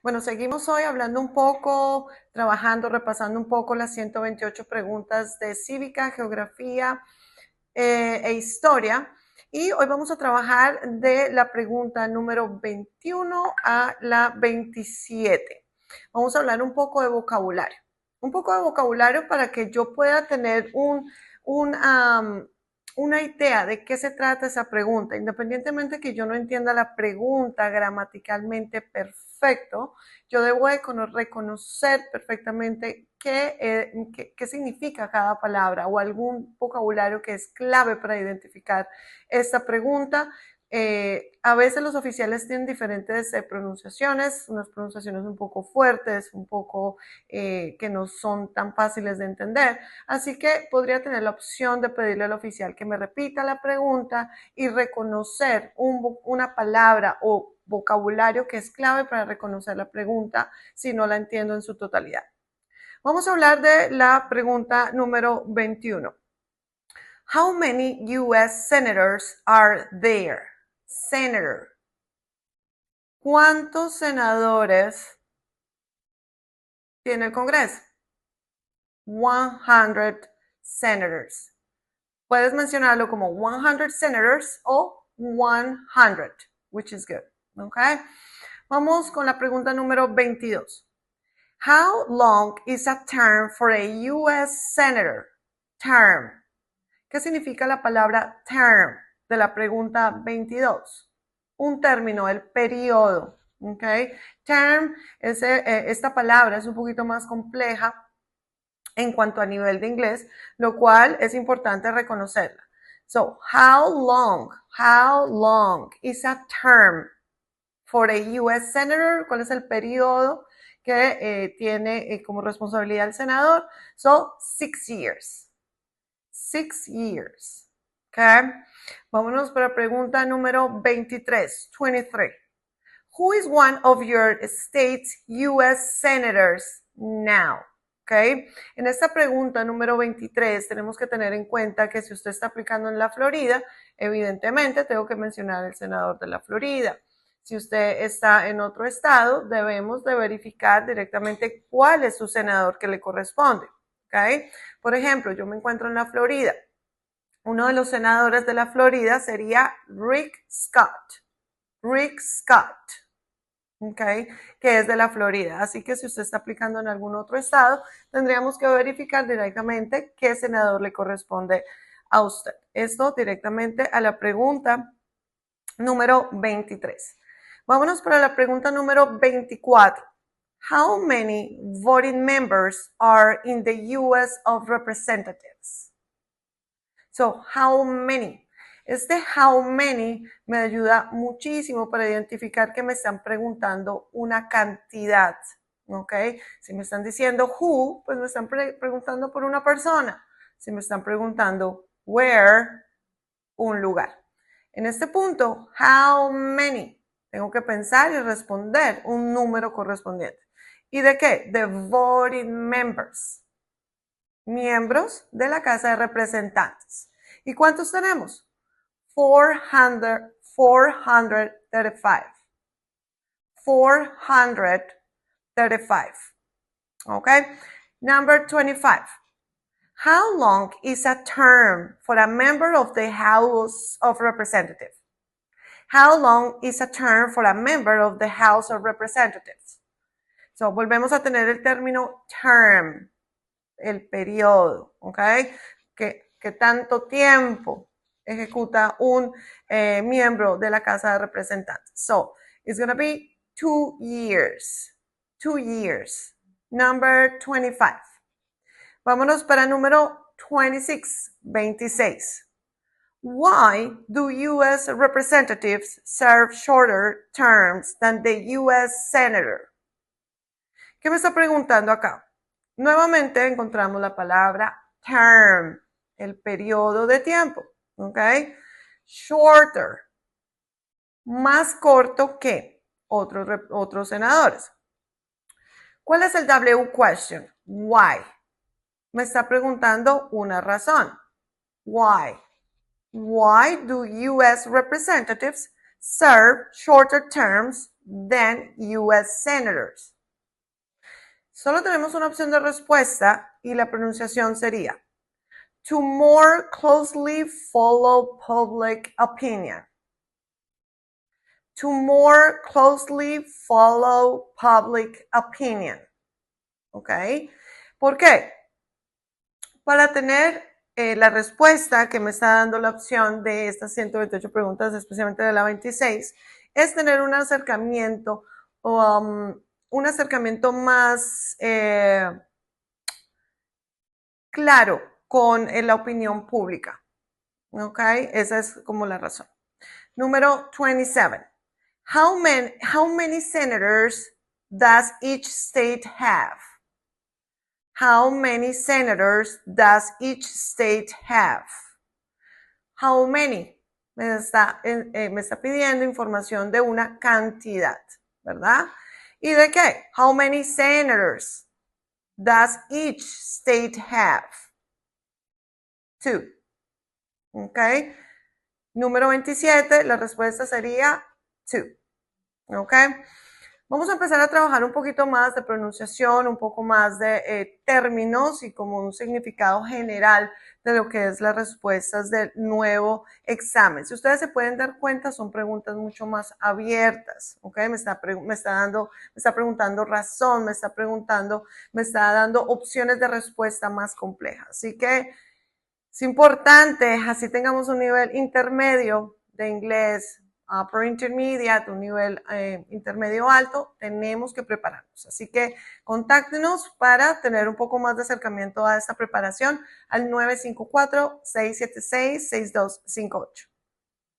Bueno, seguimos hoy hablando un poco, trabajando, repasando un poco las 128 preguntas de cívica, geografía e historia. Y hoy vamos a trabajar de la pregunta número 21 a la 27. Vamos a hablar un poco de vocabulario. Un poco de vocabulario para que yo pueda tener una idea de qué se trata esa pregunta, independientemente que yo no entienda la pregunta gramaticalmente perfecto, yo debo de reconocer perfectamente qué significa cada palabra o algún vocabulario que es clave para identificar esta pregunta. A veces los oficiales tienen diferentes pronunciaciones, unas pronunciaciones un poco fuertes, un poco que no son tan fáciles de entender. Así que podría tener la opción de pedirle al oficial que me repita la pregunta y reconocer una palabra o vocabulario que es clave para reconocer la pregunta si no la entiendo en su totalidad. Vamos a hablar de la pregunta número 21. How many U.S. senators are there? Senator. ¿Cuántos senadores tiene el Congreso? 100 senators. Puedes mencionarlo como 100 senators o 100, which is good. Okay. Vamos con la pregunta número 22. How long is a term for a U.S. senator? Term. ¿Qué significa la palabra term de la pregunta 22? Un término, el periodo. Okay. Term, esta palabra es un poquito más compleja en cuanto a nivel de inglés, lo cual es importante reconocerla. So, how long is a term for a U.S. senator? ¿Cuál es el periodo que tiene como responsabilidad el senador? So, 6 years. 6 years. Okay. Vámonos para la pregunta número 23. Who is one of your state's U.S. senators now? Okay. En esta pregunta número 23 tenemos que tener en cuenta que si usted está aplicando en la Florida, evidentemente tengo que mencionar el senador de la Florida. Si usted está en otro estado, debemos de verificar directamente cuál es su senador que le corresponde. Okay. Por ejemplo, yo me encuentro en la Florida. Uno de los senadores de la Florida sería Rick Scott. Rick Scott. Okay, que es de la Florida. Así que si usted está aplicando en algún otro estado, tendríamos que verificar directamente qué senador le corresponde a usted. Esto directamente a la pregunta número 23. Vámonos para la pregunta número 24. How many voting members are in the U.S. of Representatives? So, how many? Este how many me ayuda muchísimo para identificar que me están preguntando una cantidad, ¿ok? Si me están diciendo who, pues me están preguntando por una persona. Si me están preguntando where, un lugar. En este punto, how many, tengo que pensar y responder un número correspondiente. ¿Y de qué? De voting members. Miembros de la Casa de Representantes. ¿Y cuántos tenemos? 435. 435. Okay. Number 25. How long is a term for a member of the House of Representatives? How long is a term for a member of the House of Representatives? So, volvemos a tener el término term, el periodo, ¿ok? ¿Qué tanto tiempo ejecuta un miembro de la Casa de Representantes? So, it's going to be 2 years. 2 years. Number 25. Vámonos para número 26. Why do U.S. representatives serve shorter terms than the U.S. senator? ¿Qué me está preguntando acá? Nuevamente encontramos la palabra term, el periodo de tiempo, ¿ok? Shorter, más corto que otros senadores. ¿Cuál es el W question? Why. Me está preguntando una razón. Why. Why do U.S. representatives serve shorter terms than US senators. Solo tenemos una opción de respuesta y la pronunciación sería to more closely follow public opinion. To more closely follow public opinion. ¿Ok? ¿Por qué? Para tener la respuesta que me está dando la opción de estas 128 preguntas, especialmente de la 26, es tener un acercamiento más claro con la opinión pública. ¿Ok? Esa es como la razón. Número 27. How many senators does each state have? How many senators does each state have? How many? Me está pidiendo información de una cantidad, ¿verdad? ¿Y de qué? How many senators does each state have? 2. ¿Ok? Número 27, la respuesta sería 2. ¿Ok? Vamos a empezar a trabajar un poquito más de pronunciación, un poco más de términos y como un significado general de lo que es las respuestas del nuevo examen. Si ustedes se pueden dar cuenta, son preguntas mucho más abiertas, ¿ok? Me está preguntando razón, me está dando opciones de respuesta más complejas. Así que es importante, así tengamos un nivel intermedio de inglés, upper intermediate, un nivel intermedio alto, tenemos que prepararnos. Así que contáctenos para tener un poco más de acercamiento a esta preparación al 954-676-6258.